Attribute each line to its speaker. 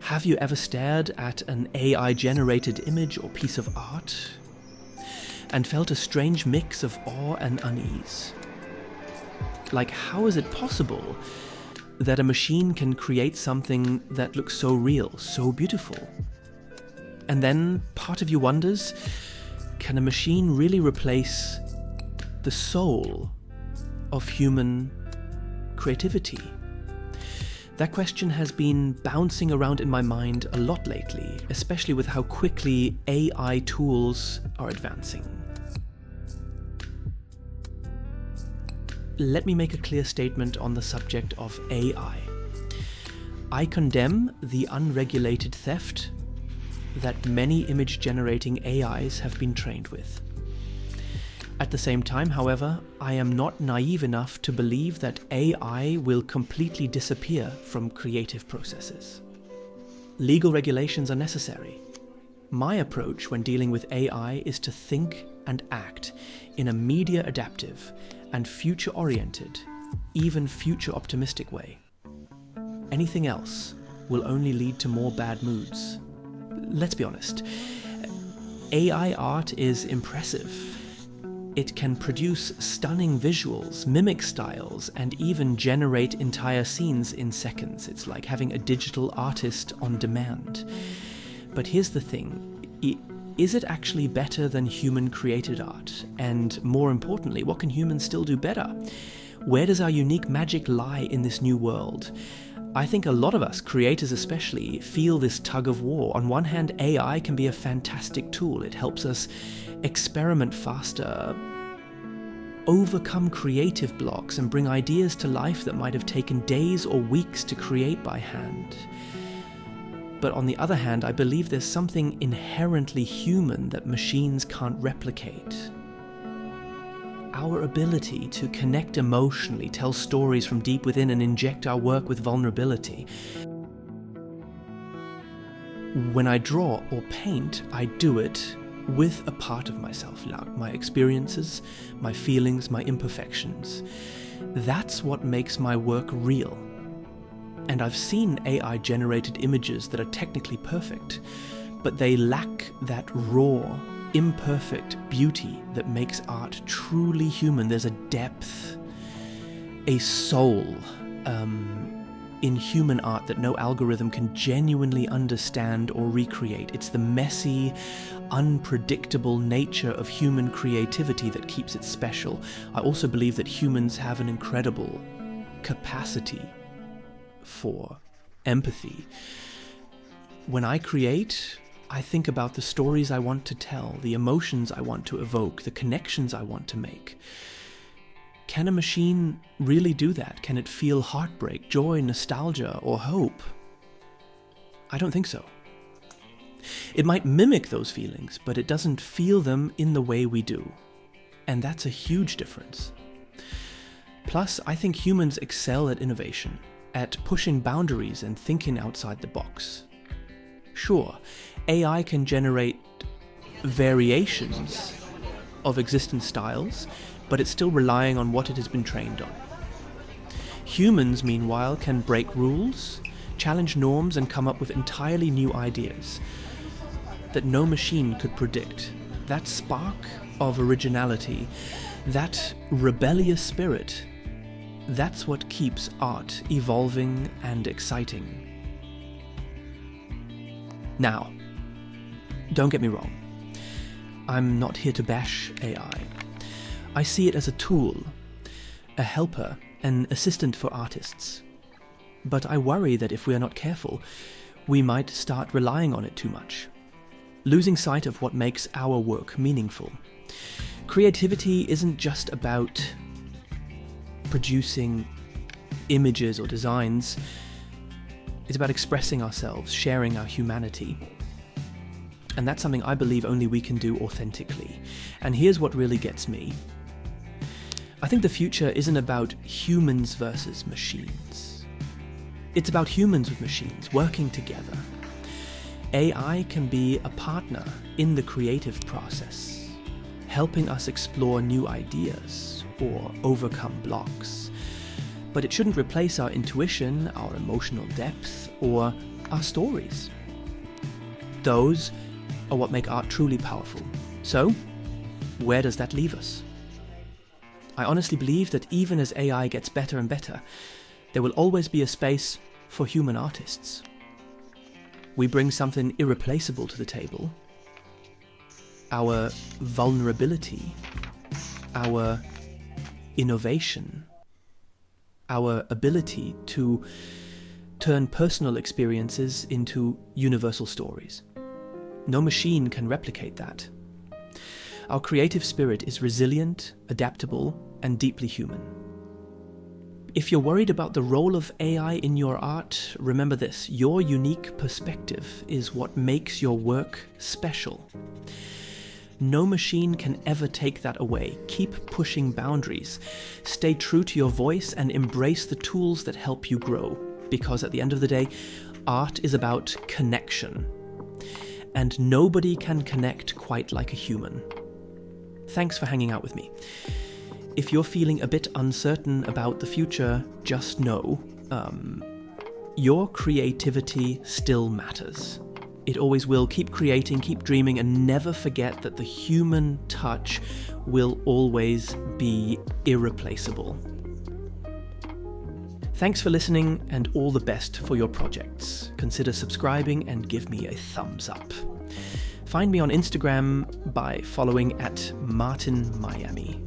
Speaker 1: Have you ever stared at an AI-generated image or piece of art and felt a strange mix of awe and unease? Like, how is it possible that a machine can create something that looks so real, so beautiful? And then part of you wonders, can a machine really replace the soul of human creativity? That question has been bouncing around in my mind a lot lately, especially with how quickly AI tools are advancing. Let me make a clear statement on the subject of AI. I condemn the unregulated theft that many image-generating AIs have been trained with. At the same time, however, I am not naive enough to believe that AI will completely disappear from creative processes. Legal regulations are necessary. My approach when dealing with AI is to think and act in a media-adaptive and future-oriented, even future-optimistic way. Anything else will only lead to more bad moods. Let's be honest, AI art is impressive. It can produce stunning visuals, mimic styles, and even generate entire scenes in seconds. It's like having a digital artist on demand. But here's the thing, is it actually better than human-created art? And more importantly, what can humans still do better? Where does our unique magic lie in this new world? I think a lot of us, creators especially, feel this tug of war. On one hand, AI can be a fantastic tool. It helps us experiment faster, overcome creative blocks, and bring ideas to life that might have taken days or weeks to create by hand. But on the other hand, I believe there's something inherently human that machines can't replicate. Our ability to connect emotionally, tell stories from deep within, and inject our work with vulnerability. When I draw or paint, I do it with a part of myself, like my experiences, my feelings, my imperfections. That's what makes my work real. And I've seen AI-generated images that are technically perfect, but they lack that raw, imperfect beauty that makes art truly human. There's a depth, a soul in human art that no algorithm can genuinely understand or recreate. It's the messy, unpredictable nature of human creativity that keeps it special. I also believe that humans have an incredible capacity for empathy. When I create, I think about the stories I want to tell, the emotions I want to evoke, the connections I want to make. Can a machine really do that? Can it feel heartbreak, joy, nostalgia, or hope? I don't think so. It might mimic those feelings, but it doesn't feel them in the way we do. And that's a huge difference. Plus, I think humans excel at innovation, at pushing boundaries and thinking outside the box. Sure, AI can generate variations of existing styles, but it's still relying on what it has been trained on. Humans, meanwhile, can break rules, challenge norms, and come up with entirely new ideas that no machine could predict. That spark of originality, that rebellious spirit, that's what keeps art evolving and exciting. Now, don't get me wrong. I'm not here to bash AI. I see it as a tool, a helper, an assistant for artists. But I worry that if we are not careful, we might start relying on it too much, losing sight of what makes our work meaningful. Creativity isn't just about producing images or designs. It's about expressing ourselves, sharing our humanity. And that's something I believe only we can do authentically. And here's what really gets me. I think the future isn't about humans versus machines. It's about humans with machines working together. AI can be a partner in the creative process, helping us explore new ideas or overcome blocks. But it shouldn't replace our intuition, our emotional depth, or are stories. Those are what make art truly powerful. So, where does that leave us? I honestly believe that even as AI gets better and better, there will always be a space for human artists. We bring something irreplaceable to the table. Our vulnerability, our innovation, our ability to turn personal experiences into universal stories. No machine can replicate that. Our creative spirit is resilient, adaptable, and deeply human. If you're worried about the role of AI in your art, remember this: your unique perspective is what makes your work special. No machine can ever take that away. Keep pushing boundaries. Stay true to your voice and embrace the tools that help you grow. Because at the end of the day, art is about connection. And nobody can connect quite like a human. Thanks for hanging out with me. If you're feeling a bit uncertain about the future, just know, your creativity still matters. It always will. Keep creating, keep dreaming, and never forget that the human touch will always be irreplaceable. Thanks for listening, and all the best for your projects. Consider subscribing and give me a thumbs up. Find me on Instagram by following @MartinMiami.